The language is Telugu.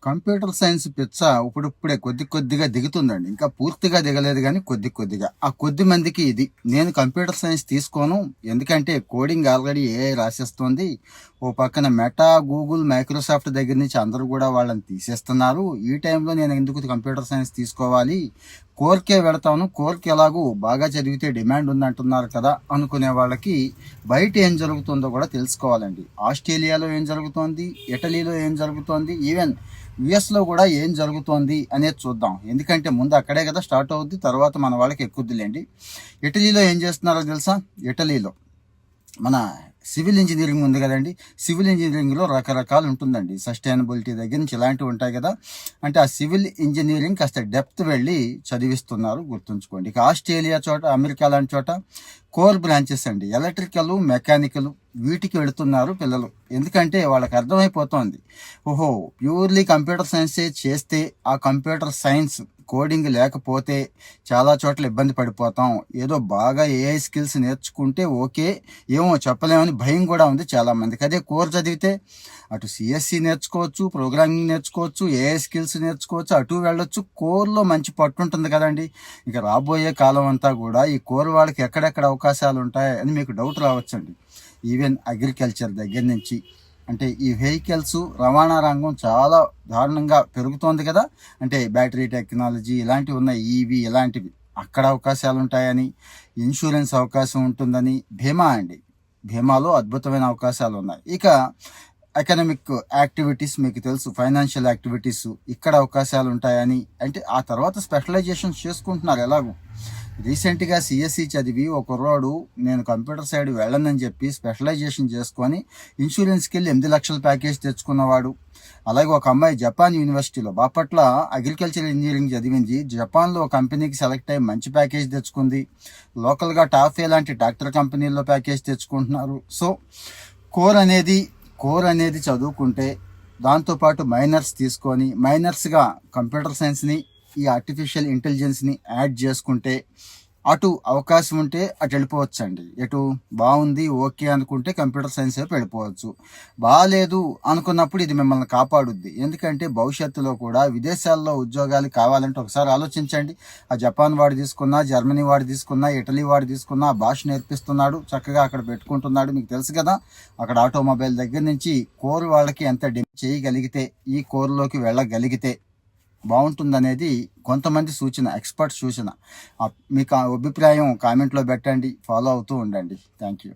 కంప్యూటర్ సైన్స్ పిచ్చ ఇప్పుడిప్పుడే కొద్దిగా దిగుతుందండి. ఇంకా పూర్తిగా దిగలేదు గానీ కొద్దిగా. ఆ కొద్ది మందికి ఇది. నేను కంప్యూటర్ సైన్స్ తీసుకోను. ఎందుకంటే కోడింగ్ ఆల్రెడీ ఏఐ రాసేస్తుంది. ఓ పక్కన మెటా, గూగుల్, మైక్రోసాఫ్ట్ దగ్గర నుంచి అందరూ కూడా వాళ్ళని తీసేస్తున్నారు. ఈ టైంలో నేను ఎందుకు కంప్యూటర్ సైన్స్ తీసుకోవాలి? కోర్కే వెళతాను. కోర్కి ఎలాగూ బాగా చదివితే డిమాండ్ ఉందంటున్నారు కదా అనుకునే వాళ్ళకి బయట ఏం జరుగుతుందో కూడా తెలుసుకోవాలండి. ఆస్ట్రేలియాలో ఏం జరుగుతోంది, ఇటలీలో ఏం జరుగుతోంది, ఈవెన్ యుఎస్లో కూడా ఏం జరుగుతోంది అనేది చూద్దాం. ఎందుకంటే ముందు అక్కడే కదా స్టార్ట్ అవుద్ది, తర్వాత మన వాళ్ళకి ఎక్కుద్దిలేండి. ఇటలీలో ఏం చేస్తున్నారో తెలుసా? ఇటలీలో మన సివిల్ ఇంజనీరింగ్ ఉంది కదండి. సివిల్ ఇంజనీరింగ్లో రకరకాలు ఉంటుందండి. సస్టైనబిలిటీ దగ్గర నుంచి ఇలాంటివి ఉంటాయి కదా. అంటే ఆ సివిల్ ఇంజనీరింగ్ కాస్త డెప్త్ వెళ్ళి చదివిస్తున్నారు, గుర్తుంచుకోండి. ఇక ఆస్ట్రేలియా చోట, అమెరికా లాంటి చోట కోర్ బ్రాంచెస్ అండి, ఎలక్ట్రికల్, మెకానికల్, వీటికి వెళుతున్నారు పిల్లలు. ఎందుకంటే వాళ్ళకి అర్థమైపోతోంది, ఓహో ప్యూర్లీ కంప్యూటర్ సైన్స్ చేస్తే ఆ కంప్యూటర్ సైన్స్ కోడింగ్ లేకపోతే చాలా చోట్ల ఇబ్బంది పడిపోతాం. ఏదో బాగా ఏఐ స్కిల్స్ నేర్చుకుంటే ఓకే, ఏమో చెప్పలేమని భయం కూడా ఉంది చాలామందికి. అదే కోర్ చదివితే అటు సిఎస్సి నేర్చుకోవచ్చు, ప్రోగ్రామింగ్ నేర్చుకోవచ్చు, ఏఐ స్కిల్స్ నేర్చుకోవచ్చు, అటు వెళ్ళొచ్చు. కోర్లో మంచి పట్టు ఉంటుంది కదండి. ఇక రాబోయే కాలం అంతా కూడా ఈ కోర్ వాళ్ళకి ఎక్కడెక్కడ అవకాశాలు ఉంటాయి అని మీకు డౌట్ రావచ్చండి. ఈవెన్ అగ్రికల్చర్ దగ్గర నుంచి, అంటే ఈ వెహికల్స్ రవాణా రంగం చాలా దారుణంగా పెరుగుతోంది కదా. అంటే బ్యాటరీ టెక్నాలజీ ఇలాంటివి ఉన్నాయి, ఈవీ ఇలాంటివి, అక్కడ అవకాశాలు ఉంటాయని, ఇన్సూరెన్స్ అవకాశం ఉంటుందని, బీమా అండి, బీమాలో అద్భుతమైన అవకాశాలు ఉన్నాయి. ఇక ఎకనామిక్ యాక్టివిటీస్ మీకు తెలుసు, ఫైనాన్షియల్ యాక్టివిటీస్, ఇక్కడ అవకాశాలు ఉంటాయని. అంటే ఆ తర్వాత స్పెషలైజేషన్ చేసుకుంటున్నారు ఎలాగో. రీసెంట్గా సిఎస్సి చదివి ఒక కుర్రాడు నేను కంప్యూటర్ సైడ్ వెళ్ళనని చెప్పి స్పెషలైజేషన్ చేసుకొని ఇన్సూరెన్స్కి వెళ్ళి 8 లక్షల ప్యాకేజ్ తెచ్చుకున్నవాడు. అలాగే ఒక అమ్మాయి జపాన్ యూనివర్సిటీలో బాపట్ల అగ్రికల్చర్ ఇంజనీరింగ్ చదివింది, జపాన్లో ఒక కంపెనీకి సెలెక్ట్ అయ్యి మంచి ప్యాకేజ్ తెచ్చుకుంది. లోకల్గా టాఫే లాంటి ట్రాక్టర్ కంపెనీల్లో ప్యాకేజ్ తెచ్చుకుంటున్నారు. సో కోర్ అనేది చదువుకుంటే, దాంతోపాటు మైనర్స్ తీసుకొని మైనర్స్గా కంప్యూటర్ సైన్స్ని, ఈ ఆర్టిఫిషియల్ ఇంటెలిజెన్స్ని యాడ్ చేసుకుంటే అటు అవకాశం ఉంటే అటు వెళ్ళిపోవచ్చు అండి. ఎటు బాగుంది ఓకే అనుకుంటే కంప్యూటర్ సైన్స్ వైపు వెళ్ళిపోవచ్చు. బాగాలేదు అనుకున్నప్పుడు ఇది మిమ్మల్ని కాపాడుద్ది. ఎందుకంటే భవిష్యత్తులో కూడా విదేశాల్లో ఉద్యోగాలు కావాలంటే ఒకసారి ఆలోచించండి. ఆ జపాన్ వాడు తీసుకున్నా, జర్మనీ వాడు తీసుకున్నా, ఇటలీ వాడు తీసుకున్నా భాష నేర్పిస్తున్నాడు, చక్కగా అక్కడ పెట్టుకుంటున్నాడు. మీకు తెలుసు కదా, అక్కడ ఆటోమొబైల్ దగ్గర నుంచి కోర్ వాళ్ళకి ఎంత డిమాండ్ చేయగలిగితే, ఈ కోర్లోకి వెళ్ళగలిగితే బాగుంటుందనేది కొంతమంది సూచన, ఎక్స్పర్ట్ సూచన. మీకు అభిప్రాయం కామెంట్లో పెట్టండి, ఫాలో అవుతూ ఉండండి. Thank you.